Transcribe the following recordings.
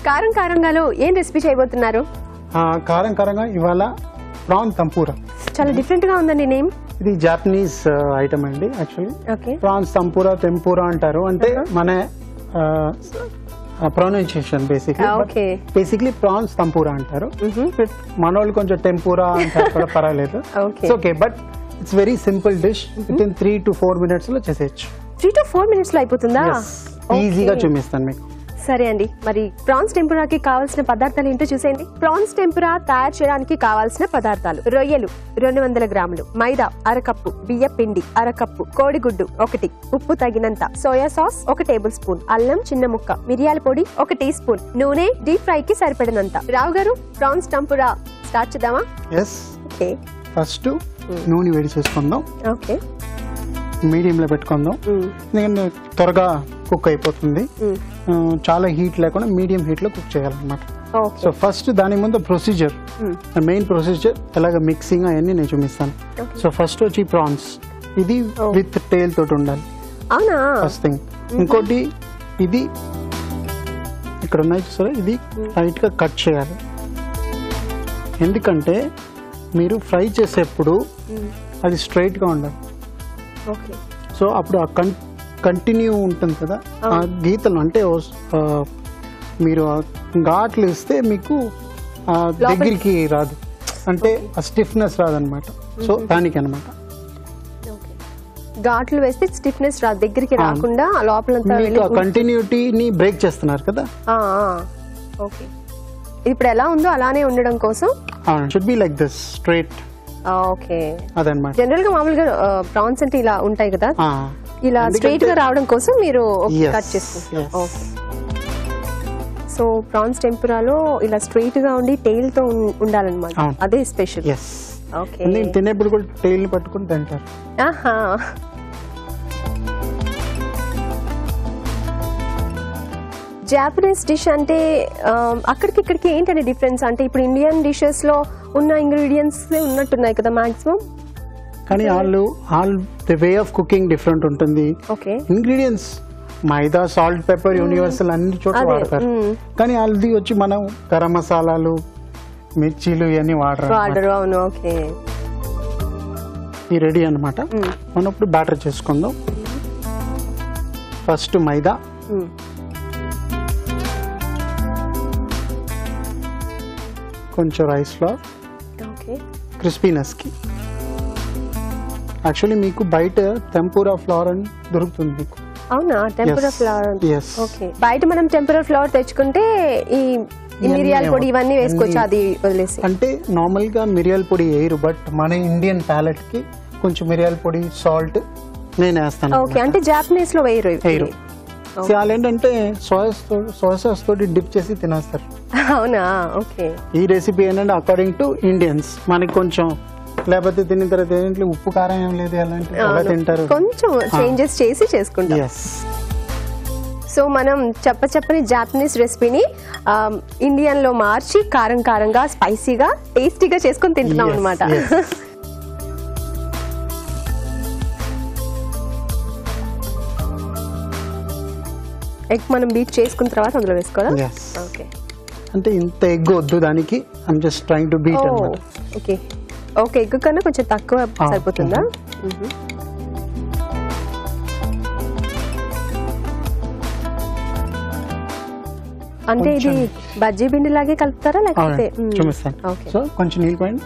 కారం కారంగాలో ఏం రెసిపీ చేయబోతున్నారు? కారం కారంగా ఇవాళ ప్రాన్ తంపూరా. చాలా డిఫరెంట్ గా ఉందండి నేమ్. ఇది జాపనీస్ ఐటమ్ అండి. యాక్చువల్లీ ప్రాన్స్ తంపూరా టెంపూరా అంటారు. అంటే మన ప్రొనౌన్సియేషన్ బేసిక్లీ ప్రాన్స్ తంపూరా అంటారు. మనోళ్ళు కొంచెం టెంపూరా అంటారు కూడా పర్వాలేదు. Okay but it's very simple dish. With in 3 to 4 minutes లో చేసేయచ్చు. 3 to 4 minutes లో అయిపోతుందా? ఈజీగా చూపిస్తాను మీకు. సరే అండి, మరి ప్రాన్స్ టెంపురాకి కావాల్సిన పదార్థాలు ఏంటో చూసేయండి. ప్రాన్స్ టెంపురా తయారు చేయడానికి కావాల్సిన పదార్థాలు: రొయ్యలు 200 గ్రాములు, మైదా అరకప్పు, బియ్య పిండి అరకప్పు, కోడిగుడ్డు 1, ఉప్పు తగినంత, సోయా సాస్ 1 టేబుల్ స్పూన్, అల్లం చిన్న ముక్క, మిరియాల పొడి 1 టీ స్పూన్, నూనె డీప్ ఫ్రై కి సరిపడినంత. రావు గారు, ప్రాన్స్ టెంపురా స్టార్ట్ చేద్దామా? ఓకే, ఫస్ట్ నూనె వేడి చేసుకుందాం. ఓకే, మీడియం లో పెట్టుకుందాం. ఎందుకంటే త్వరగా కుక్ అయిపోతుంది. చాలా హీట్ లేకుండా మీడియం హీట్ లో కుక్ చేయాలన్నమాట. సో ఫస్ట్ దాని ముందు ప్రొసీజర్, మెయిన్ ప్రొసీజర్ ఎలాగ మిక్సింగ్ అవన్నీ నేను చూపిస్తాను. సో ఫస్ట్ వచ్చి ప్రాన్స్, ఇది విత్ టేల్ తోటి ఉండాలి ఫస్ట్ థింగ్. ఇంకోటి ఇది ఇక్కడ ఉన్నాయి చూసారా, ఇది లైట్ గా కట్ చేయాలి. ఎందుకంటే మీరు ఫ్రై చేసేప్పుడు అది స్ట్రైట్ గా ఉండాలి. సో అప్పుడు ఆ కంటిన్యూ ఉంటుంది కదా ఆ గీతలు, అంటే మీరు ఘాట్లు ఇస్తే మీకు దగ్గరికి రాదు, అంటే ఆ స్టిఫ్నెస్ రాదనమాట. సో దానికి అనమాట ఘాట్లు వేస్తే స్టిఫ్నెస్ రాదు, దగ్గరికి రాకుండా లోపలంతా కంటిన్యూటీని బ్రేక్ చేస్తున్నారు కదా. ఓకే, ఇప్పుడు ఎలా ఉందో అలానే ఉండడం కోసం should be like this straight. Okay, అదన్నమాట. జనరల్ గా మామూలుగా ప్రాన్స్ అంటే ఇలా ఉంటాయి కదా, ఇలా స్ట్రైట్ గా రావడం కోసం మీరు కట్ చేసుకుంటారు. ఓకే, సో ప్రాన్స్ టెంపురాలో ఇలా స్ట్రైట్ గా ఉండి టైల్ తో ఉండాలన్నమాట, అదే స్పెషల్. ఓకే, తినేప్పుడు కూడా టైల్ ని పట్టుకుని తింటారు. జాపనీస్ డిష్ అంటే అక్కడికి ఇక్కడికి ఏంటంటే డిఫరెన్స్? అంటే ఇప్పుడు ఇండియన్ డిషెస్ లో ఉన్న ఇంగ్రీడియంట్స్ ఉన్నట్టున్నాయి కదా మాక్సిమం, కానీ all the way of cooking different ఉంటుంది. ఇంగ్రీడియంట్స్ మైదా, సాల్ట్, పెప్పర్ యూనివర్సల్ అన్ని చోట్ల వాడతారు. కానీ వాళ్ళది వచ్చి మనం గరం మసాలాలు, మిర్చీలు ఇవన్నీ వాడరు. అవును, ఓకే, ఇది రెడీ అన్నమాట. మనం ఇప్పుడు బ్యాటర్ చేసుకుందాం. ఫస్ట్ మైదా, కొంచెం రైస్ ఫ్లోర్ క్రిస్పీనెస్ కి. యాక్చువల్లీ మీకు బయట టెంపురా ఫ్లవర్ అని దొరుకుతుంది మీకు. అవునా, టెంపురా ఫ్లవర్? ఓకే, బయట మనం టెంపురా ఫ్లవర్ తెచ్చుకుంటే ఈ మిరియాల పొడి ఇవన్నీ వేసుకోవచ్చు, అది వదిలేసి. అంటే నార్మల్ గా మిరియాల పొడి వేయరు, బట్ మన ఇండియన్ ప్యాలెట్ కి కొంచెం మిరియాల పొడి, సాల్ట్ నేను వేస్తాను. ఓకే, అంటే జాపనీస్ లో వేయరు. వాళ్ళు ఏంటంటే సోయా సాస్ తోటి డిప్ చేసి తినేస్తారు. అవునా, ఓకే. ఈ రెసిపీ ఏంటంటే అకార్డింగ్ టు ఇండియన్స్, మనకి కొంచెం లేకపోతే తిన్న తర్వాత ఏంటంటే ఉప్పు కారం ఏం లేదు, అలాంటి అలా తింటారు. కొంచెం చేంజెస్ చేసి చేసుకుంటాం. సో మనం చెప్పని జాపనీస్ రెసిపీని ఇండియన్ లో మార్చి కారం కారంగా, స్పైసీగా, టేస్టీగా చేసుకుని తింటున్నాం అనమాట. ఎగ్ మనం బీట్ చేసుకున్న తర్వాత అందులో వేసుకోవాలా? ఓకే, అంటే ఇంత ఎగ్ వద్దు దానికి, I'm just trying to beat అన్నమాట. ఓకే, ఓకే, ఎగ్ కన్నా కొంచెం తక్కువ సరిపోతుందా? అంటే ఇది బజ్జీ పిండి లాగే కలుపుతారా లేకపోతే? చూపిస్తాను. సో కొంచెం నీళ్ళు పోయండి.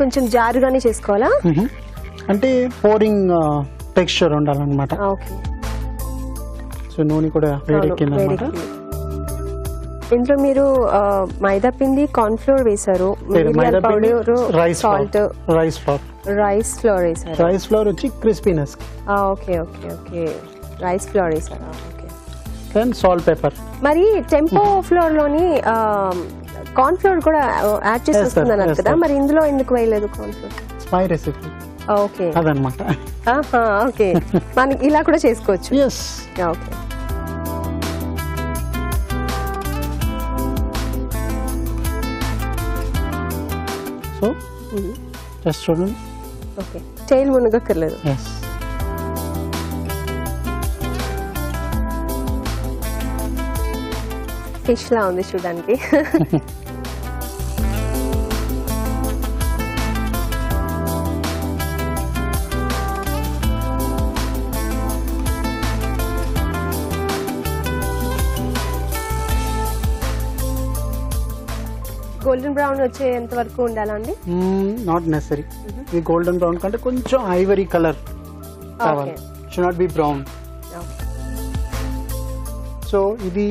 కొంచెం జారుగానే చేసుకోవాలా? అంటే పోరింగ్ టెక్స్చర్ ఉండాలన్నమాట. సో నూనె కూడా వేడెక్కిందన్నమాట. ఇందులో మీరు మైదా పిండి, కార్న్ ఫ్లోర్ వేసారు, సాల్ట్, రైస్ ఫ్లోర్ వేసారు. రైస్ ఫ్లోర్ వచ్చి crispiness. Okay, okay, okay, rice flour వేసారా? Okay, and salt, pepper. మరి టెంపో ఫ్లోర్ లోని కార్న్ ఫ్లోర్ కూడా యాడ్ చేసి వస్తుందన్నారు కదా, మరి ఇందులో ఎందుకు వేయలేదు corn flour? My recipe. Okay, అదన్నమాట. ఓకే, మనకి ఇలా కూడా చేసుకోవచ్చు. ఓకే, జస్ట్ చూడండి. ఓకే, టైల్ మునగక్కర్లేదు. ఫిష్ లా ఉంది చూడడానికి. గోల్డెన్ బ్రౌన్ వచ్చేంత వరకు ఉండాలా అండి? Not necessary. ఇది గోల్డెన్ బ్రౌన్ కంటే కొంచెం ఐవరీ కలర్ కావాలి. Should not be brown. So ఇది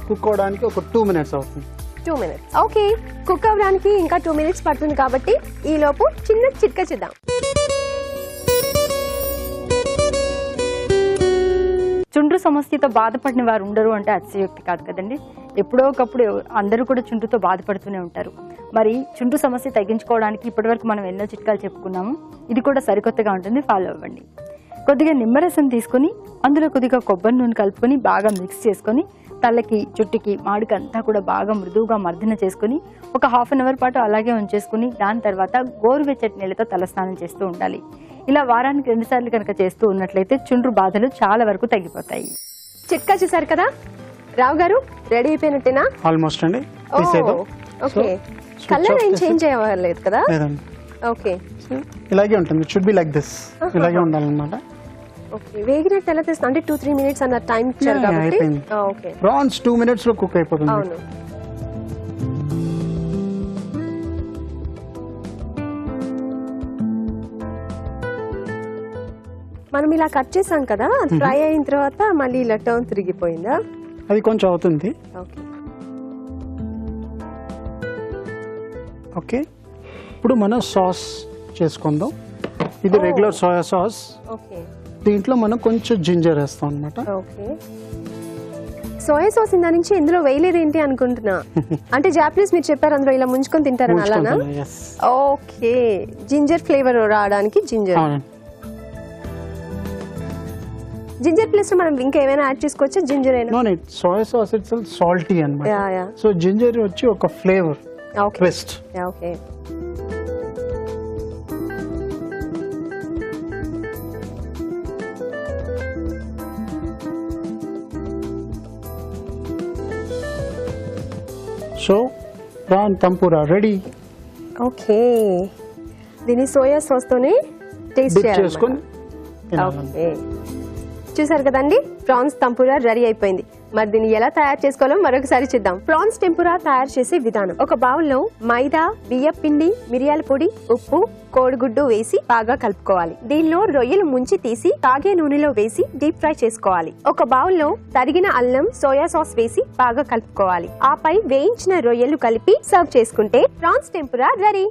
కుక్ అవడానికి ఒక 2 minutes అవుతుంది. 2 minutes. ఓకే, కుక్ అవ్వడానికి ఇంకా 2 minutes పడుతుంది కాబట్టి ఈ లోపు చిన్న చిట్కా చేద్దాం. చుండ్రు సమస్యతో బాధపడిన వారు ఉండరు అంటే అతిశయోక్తి కాదు కదండి. ఎప్పుడో ఒకప్పుడు అందరూ కూడా చుండ్రుతో బాధపడుతూనే ఉంటారు. మరి చుండ్రు సమస్య తగ్గించుకోవడానికి ఇప్పటివరకు మనం ఎన్నో చిట్కాలు చెప్పుకున్నాము. ఇది కూడా సరికొత్తగా ఉంటుంది, ఫాలో అవ్వండి. కొద్దిగా నిమ్మరసం తీసుకుని అందులో కొద్దిగా కొబ్బరి నూనె కలుపుకొని బాగా మిక్స్ చేసుకొని తలకి చుట్టుకి మాడికి అంతా కూడా బాగా మృదువుగా మర్దన చేసుకుని ఒక 1/2 hour పాటు అలాగే ఉంచేసుకుని దాని తర్వాత గోరువెచ్చటి నీళ్ళతో తలస్నానం చేస్తూ ఉండాలి. ఇలా వారానికి 2 సార్లు కనుక చేస్తూ ఉన్నట్లయితే చుండ్రు బాధలు చాలా వరకు తగ్గిపోతాయి. చిట్కా చూసారు కదా రావు గారు, రెడీ అయిపోయినట్టేనా? ఆల్మోస్ట్ అండి. ఓకే, కలర్ ఏం చేంజ్ అవ్వలేదు కదా? ఓకే, ఇలాగే ఉంటుంది. Should be like this. ఇలాగే ఉండాలన్నమాట. ఓకే, వేగినట్టు ఎలా తెస్తా అంటే 2-3 minutes అన్న టైం ఇచ్చారు కాబట్టి. ఓకే, ప్రాన్స్ 2 minutes లో కుక్ అయిపోతుంది. అవును. మనం ఇలా కట్ చేసాం కదా, ఫ్రై అయిన తర్వాత మళ్ళీ ఇలా టర్న్ తిరిగిపోయిందా? అది కొంచెం అవుతుంది. ఓకే ఓకే, ఇప్పుడు మనం సాస్ చేసుకుందాం. ఇది రెగ్యులర్ సోయా సాస్. ఓకే, దీంట్లో మనం కొంచెం జింజర్ వేస్తాం అన్నమాట. ఓకే, సోయా సాస్ ఇందా నుంచి ఇందులో వేయలేదు ఏంటి అనుకుంటున్నా. అంటే జాపనీస్ మీరు చెప్పారు అందులో ఇలా ముంచుకొని తింటారని, అలానా? ఓకే, జింజర్ ఫ్లేవర్ రావడానికి జింజర్. జింజర్ ప్లస్ మనం ఇంకా ఏమైనా యాడ్ చేసుకోవచ్చా? జింజర్ అయినా? No need. Soya sauce itself salty అన్నమాట. సో జింజర్ వచ్చి ఒక flavour twist. Okay, so prawn tempura ready. Okay, దీన్ని సోయా సాస్ తోనే టేస్ట్ చేసుకొని. ఓకే, చూసారు కదండి, ప్రాన్స్ టెంపురా రెడీ అయిపోయింది. మరి దీన్ని ఎలా తయారు చేసుకోవాలో మరొకసారి చూద్దాం. ప్రాన్స్ టెంపురా తయారు చేసే విధానం: ఒక బౌల్లో మైదా, బియ్యం పిండి, మిరియాల పొడి, ఉప్పు, కోడిగుడ్డు వేసి బాగా కలుపుకోవాలి. దీనిలో రొయ్యలు ముంచి తీసి తాగే నూనెలో వేసి డీప్ ఫ్రై చేసుకోవాలి. ఒక బౌల్లో తరిగిన అల్లం, సోయా సాస్ వేసి బాగా కలుపుకోవాలి. ఆపై వేయించిన రొయ్యలు కలిపి సర్వ్ చేసుకుంటే ప్రాన్స్ టెంపురా రెడీ.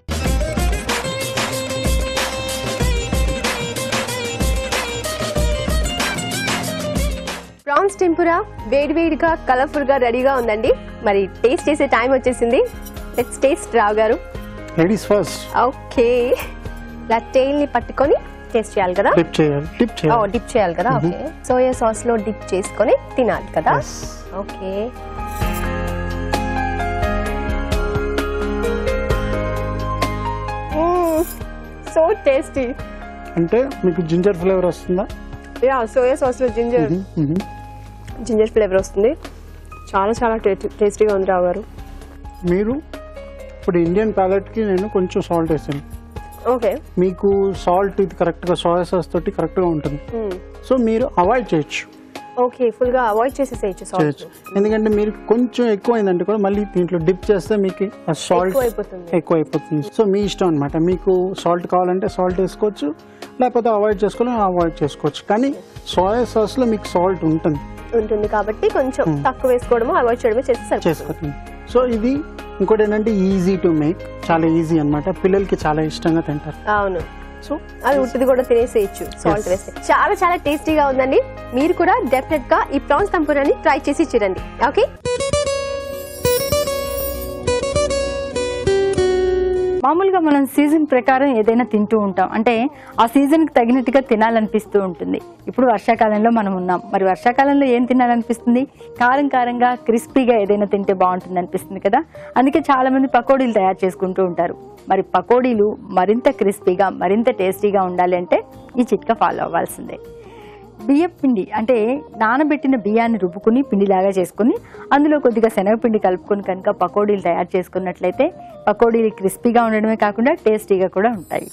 ప్రాన్స్ టెంపురా వేడివేడిగా కలర్ఫుల్ గా రెడీగా ఉందండి. మరి టేస్ట్ చేసే టైం వచ్చేసింది. లెట్స్ టేస్ట్ రావు గారు. Ladies first. ఓకే, ఇలా టెయిల్ ని పట్టుకొని టేస్ట్ చేయాలి కదా? డిప్ చేయాలి కదా. ఓకే, సోయా సాస్ లో డిప్ చేసుకొని తినాలి కదా? Okay, so tasty. అంటే మీకు జింజర్ ఫ్లేవర్ వస్తుందా? యా, సోయా సాస్ లో జింజర్ ఫ్లేవర్ వస్తుంది. చాలా చాలా టేస్టీగా ఉంది రావు గారు. మీరు ఇప్పుడు ఇండియన్ ప్యాలెట్ కి నేను కొంచెం సాల్ట్ వేసాను. ఓకే, మీకు సాల్ట్ ఇది కరెక్ట్ గా సోయా సాస్ తోటి కరెక్ట్ గా ఉంటుంది. సో మీరు అవాయిడ్ చేయొచ్చు. ఓకే, ఫుల్ గా అవాయిడ్ చేసేసేయచ్చు సాల్ట్. ఎందుకంటే మీరు కొంచెం ఎక్కువైందంటే కూడా మళ్ళీ దీంట్లో డిప్ చేస్తే మీకు సాల్ట్ ఎక్కువ అయిపోతుంది. సో మీ ఇష్టం అనమాట. మీకు సాల్ట్ కావాలంటే సాల్ట్ వేసుకోవచ్చు, లేకపోతే అవాయిడ్ చేసుకోవచ్చు. కానీ సోయా సాస్ లో మీకు సాల్ట్ ఉంటుంది కాబట్టి కొంచెం తక్కువ వేసుకోవడము అవాయిడ్ చేయడమే చేసుకోవచ్చు. సో ఇది ఇంకోటి ఏంటంటే ఈజీ టు మేక్, చాలా ఈజీ అన్నమాట. పిల్లలకి చాలా ఇష్టంగా తింటారు. అవును, సో అది ఉట్టిది కూడా తినేసేయచ్చు సాల్ట్ వేస్తే. చాలా చాలా టేస్టీగా ఉందండి. మీరు కూడా డెఫినెట్ గా ఈ ప్రాన్స్ టెంపురాని ట్రై చేసి చూడండి. ఓకే, మామూలుగా మనం సీజన్ ప్రకారం ఏదైనా తింటూ ఉంటాం, అంటే ఆ సీజన్కి తగినట్టుగా తినాలనిపిస్తూ ఉంటుంది. ఇప్పుడు వర్షాకాలంలో మనం ఉన్నాం, మరి వర్షాకాలంలో ఏం తినాలనిపిస్తుంది? కారం కారంగా క్రిస్పీగా ఏదైనా తింటే బాగుంటుంది అనిపిస్తుంది కదా. అందుకే చాలా మంది పకోడీలు తయారు చేసుకుంటూ ఉంటారు. మరి పకోడీలు మరింత క్రిస్పీగా మరింత టేస్టీగా ఉండాలి అంటే ఈ చిట్కా ఫాలో అవ్వాల్సిందే. బియ్యం పిండి అంటే నానబెట్టిన బియ్యాన్ని రుబ్బుకుని పిండిలాగా చేసుకుని అందులో కొద్దిగా శనగపిండి కలుపుకొని కనుక పకోడీలు తయారు చేసుకున్నట్లయితే పకోడీలు క్రిస్పీగా ఉండడమే కాకుండా టేస్టీగా కూడా ఉంటాయి.